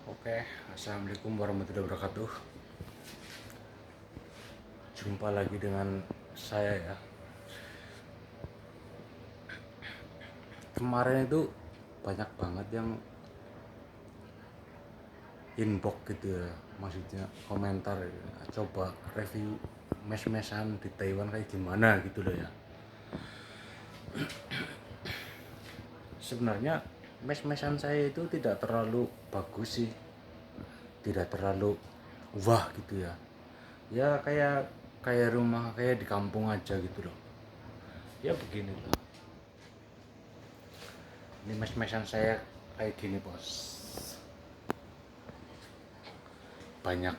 Oke, assalamualaikum warahmatullahi wabarakatuh. Jumpa lagi dengan saya ya. Kemarin itu banyak banget yang inbox gitu ya, maksudnya komentar ya. Coba review mes-mesan di Taiwan kayak gimana gitu loh ya. Sebenarnya mes-mesan saya itu tidak terlalu bagus sih, tidak terlalu wah gitu ya. Ya kayak rumah kayak di kampung aja gitu loh. Ya begini loh. Ini mes-mesan saya kayak gini bos. Banyak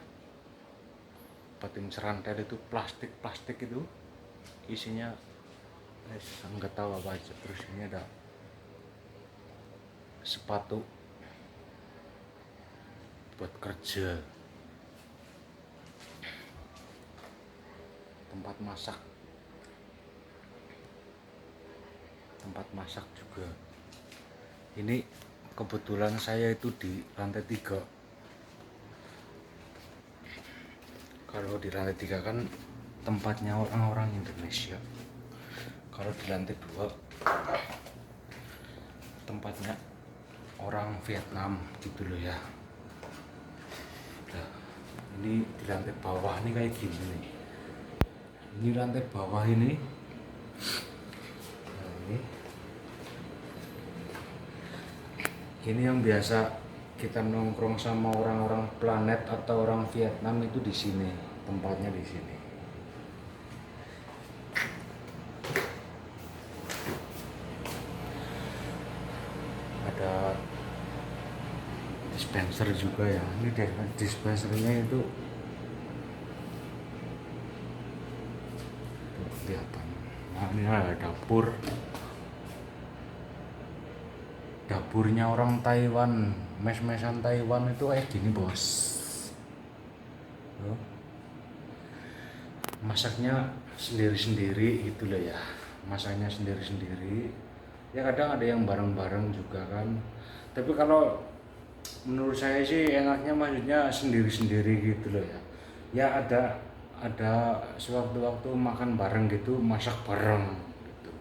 pating serantel itu plastik itu isinya nggak tahu apa aja. Terus ini ada sepatu buat kerja, tempat masak juga. Ini kebetulan saya itu di lantai 3. Kalau di lantai 3 kan tempatnya orang-orang Indonesia. Kalau di lantai 2 tempatnya orang Vietnam gitu loh ya. Nah, ini di lantai bawah nih kayak gini nih. Ini lantai bawah ini. Nah, ini yang biasa kita nongkrong sama orang-orang planet atau orang Vietnam itu di sini, tempatnya di sini. Ada dispenser juga ya. Ini dispensernya itu kelihatan. Nah, ini ada dapurnya orang Taiwan, mes-mesan Taiwan itu kayak gini bos. Masaknya sendiri-sendiri gitu loh ya, masaknya sendiri-sendiri ya. Kadang ada yang bareng-bareng juga kan, tapi kalau menurut saya sih enaknya maksudnya sendiri-sendiri gitu loh ya. Ya ada sewaktu-waktu makan bareng gitu, masak bareng gitu,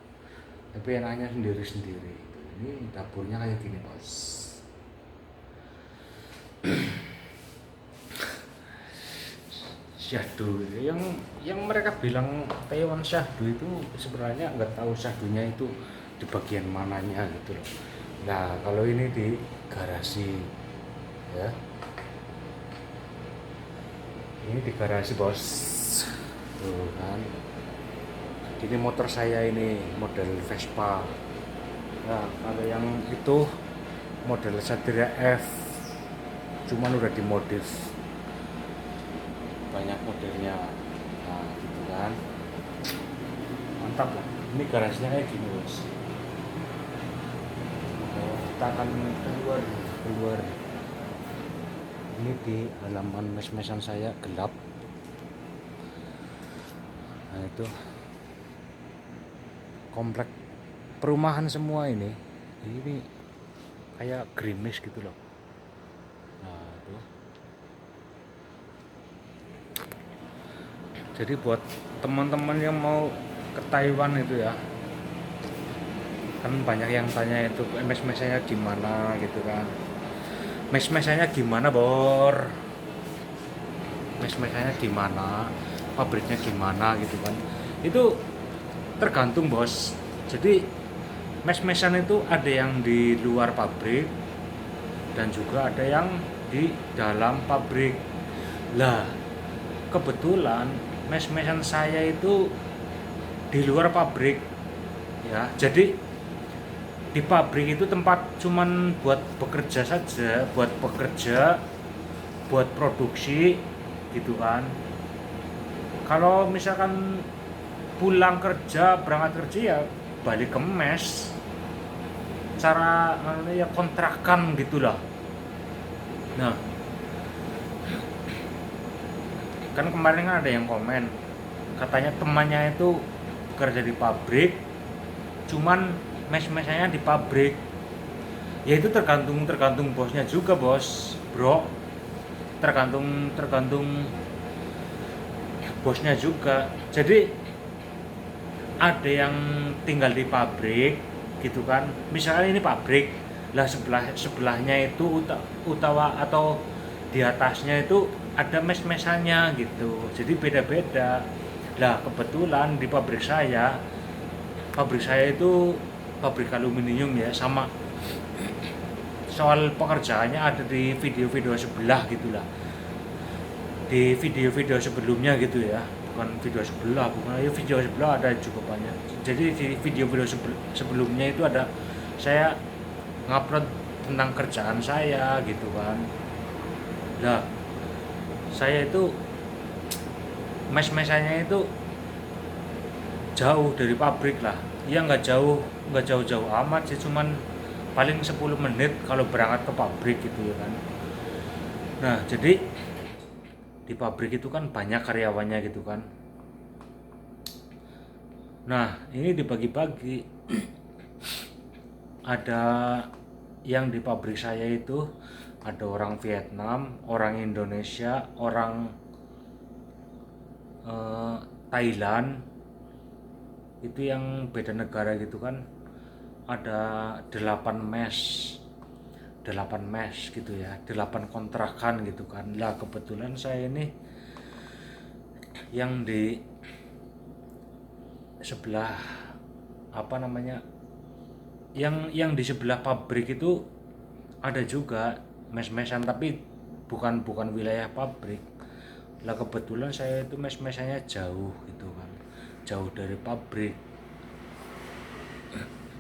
tapi enaknya sendiri-sendiri gitu. Ini dapurnya kayak gini bos. Syahdu yang mereka bilang Taiwan syahdu itu sebenarnya nggak tahu syahdunya itu di bagian mananya gitu loh. Nah kalau ini di garasi ya, ini di garasi bos tuh kan. Ini motor saya ini model Vespa. Nah kalau yang itu model Satria F, cuman udah dimodif, banyak modelnya. Nah gitu kan, mantap lah. Ini garasinya kayak gini bos. Kita akan keluar. Ini di halaman mes-mesan saya gelap. Nah itu komplek perumahan semua ini kayak gerimis gitu loh. Nah itu jadi buat teman-teman yang mau ke Taiwan itu ya, kan banyak yang tanya itu mes-mesannya gimana gitu kan. Mes-mesannya gimana bor, mes-mesannya gimana, pabriknya gimana gitu kan. Itu tergantung bos. Jadi mes-mesan itu ada yang di luar pabrik dan juga ada yang di dalam pabrik. Lah kebetulan mes-mesan saya itu di luar pabrik ya. Jadi di pabrik itu tempat cuman buat bekerja saja, buat produksi gitu kan. Kalau misalkan pulang kerja, berangkat kerja ya balik ke mes, cara ya kontrakan gitulah. Nah kan kemarin kan ada yang komen katanya temannya itu kerja di pabrik, cuman mes-mesannya di pabrik. Ya itu tergantung bosnya juga bos, bro. Tergantung bosnya juga. Jadi ada yang tinggal di pabrik gitu kan, misalkan ini pabrik lah, sebelahnya itu utawa atau di atasnya itu ada mes-mesannya gitu, jadi beda-beda. Lah kebetulan di pabrik saya itu pabrik aluminium ya, sama soal pekerjaannya ada di video-video sebelah gitulah, di video-video sebelumnya gitu ya, bukan video sebelah, bukan ya, video sebelah ada juga banyak. Jadi di video-video sebelumnya itu ada saya ngupload tentang kerjaan saya gitu kan. Nah saya itu mes-mesannya itu jauh dari pabrik lah ya, nggak jauh-jauh amat sih, cuman paling 10 menit kalau berangkat ke pabrik gitu ya kan. Nah jadi di pabrik itu kan banyak karyawannya gitu kan. Nah ini dibagi-bagi. Ada yang di pabrik saya itu ada orang Vietnam, orang Indonesia, orang Thailand, itu yang beda negara gitu kan. Ada 8 mes gitu ya, 8 kontrakan gitu kan. Lah kebetulan saya ini yang di sebelah apa namanya, yang di sebelah pabrik itu ada juga mes-mesan, tapi bukan wilayah pabrik. Lah kebetulan saya itu mes-mesannya jauh gitu kan, jauh dari pabrik.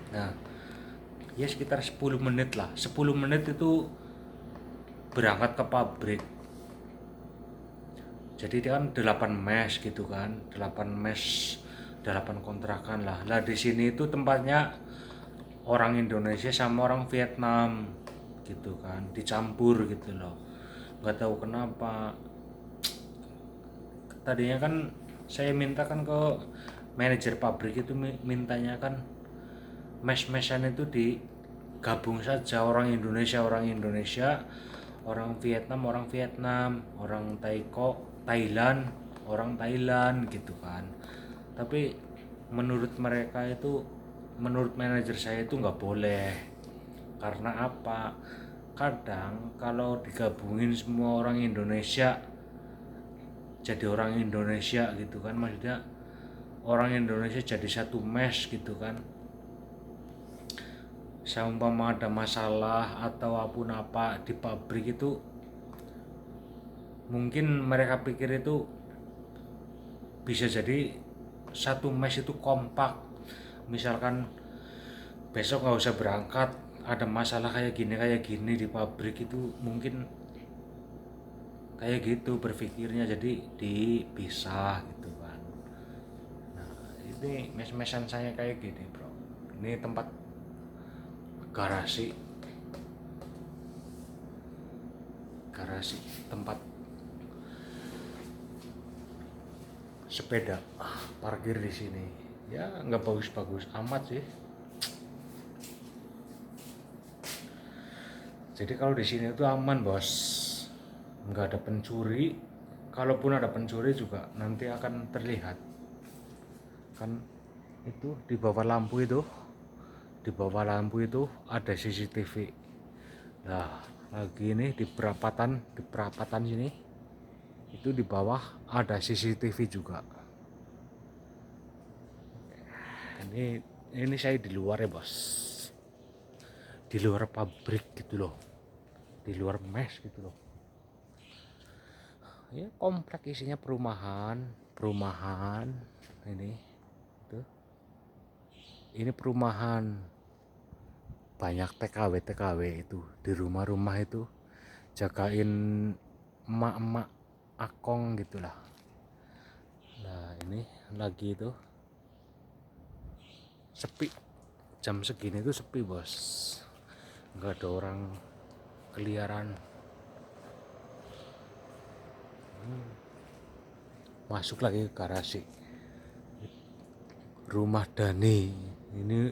Nah ya sekitar 10 menit lah, 10 menit itu berangkat ke pabrik. Jadi dia kan 8 mes gitu kan, 8 mes, 8 kontrakan lah. Lah di sini itu tempatnya orang Indonesia sama orang Vietnam gitu kan, dicampur gitu loh. Nggak tahu kenapa. Tadinya kan saya minta kan ke manajer pabrik itu, mintanya kan mes-mesan itu digabung saja, orang Indonesia orang Vietnam, orang Thailand orang Thailand gitu kan. Tapi menurut mereka itu, menurut manajer saya itu nggak boleh. Karena apa? Kadang kalau digabungin semua orang Indonesia jadi orang Indonesia gitu kan, maksudnya orang Indonesia jadi satu mes gitu kan, seumpama ada masalah atau apapun apa di pabrik itu, mungkin mereka pikir itu bisa jadi satu mes itu kompak. Misalkan besok nggak usah berangkat, ada masalah kayak gini di pabrik itu, mungkin kayak gitu berpikirnya, jadi dipisah gitu kan. Nah ini mes-mesan saya kayak gini bro, ini tempat garasi tempat sepeda parkir di sini ya, nggak bagus-bagus amat sih. Jadi kalau di sini itu aman bos, nggak ada pencuri. Kalaupun ada pencuri juga nanti akan terlihat kan, itu di bawah lampu itu, ada CCTV. Nah lagi ini di perapatan sini itu di bawah ada CCTV juga. Ini saya di luar ya bos, di luar pabrik gitu loh, di luar mes gitu loh ya. Komplek isinya perumahan ini tuh, ini perumahan, banyak TKW itu di rumah-rumah itu, jagain emak-emak akong gitulah. Nah ini lagi itu sepi, jam segini tuh sepi bos, nggak ada orang keliaran. Masuk lagi ke garasi rumah Dani, ini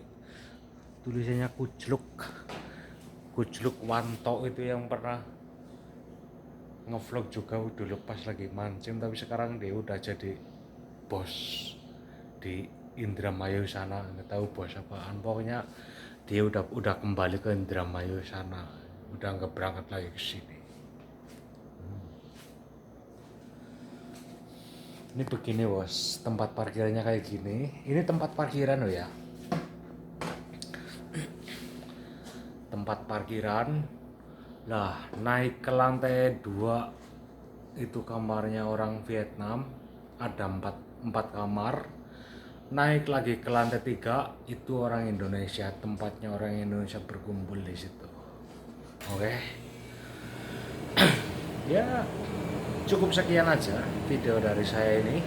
tulisannya Gujluk Wanto itu yang pernah ngevlog juga dulu pas lagi mancing, tapi sekarang dia udah jadi bos di Indramayu sana, nggak tahu bos apaan, pokoknya dia udah kembali ke Indramayu sana, udah nggak berangkat lagi ke sini. Ini begini bos, tempat parkirannya kayak gini. Ini tempat parkiran loh ya. Tempat parkiran. Lah, naik ke lantai 2 itu kamarnya orang Vietnam. Ada 4 kamar. Naik lagi ke lantai 3 itu orang Indonesia. Tempatnya orang Indonesia berkumpul di situ. Oke. Ya, cukup sekian aja video dari saya ini.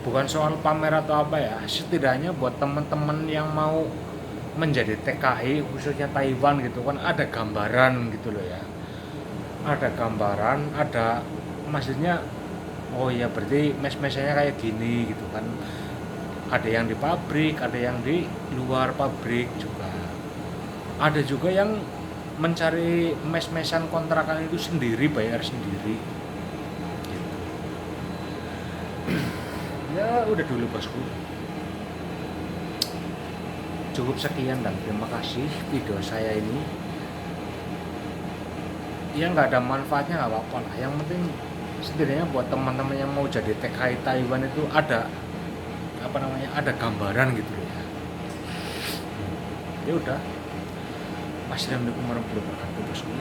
Bukan soal pamer atau apa ya, setidaknya buat teman-teman yang mau menjadi TKI khususnya Taiwan gitu kan, ada gambaran gitu loh ya. Ada gambaran, ada maksudnya, oh ya berarti mes-mesnya kayak gini gitu kan. Ada yang di pabrik, ada yang di luar pabrik juga. Ada juga yang mencari mes-mesan kontrakan itu sendiri, bayar sendiri gitu. Ya udah dulu bosku, cukup sekian dan terima kasih video saya ini. Ya nggak ada manfaatnya nggak apa-apa lah, yang penting setidaknya buat teman-teman yang mau jadi TKI Taiwan itu ada apa namanya, ada gambaran gitu loh ya. Ya udah, wassalamualaikum warahmatullahi wabarakatuh bosku.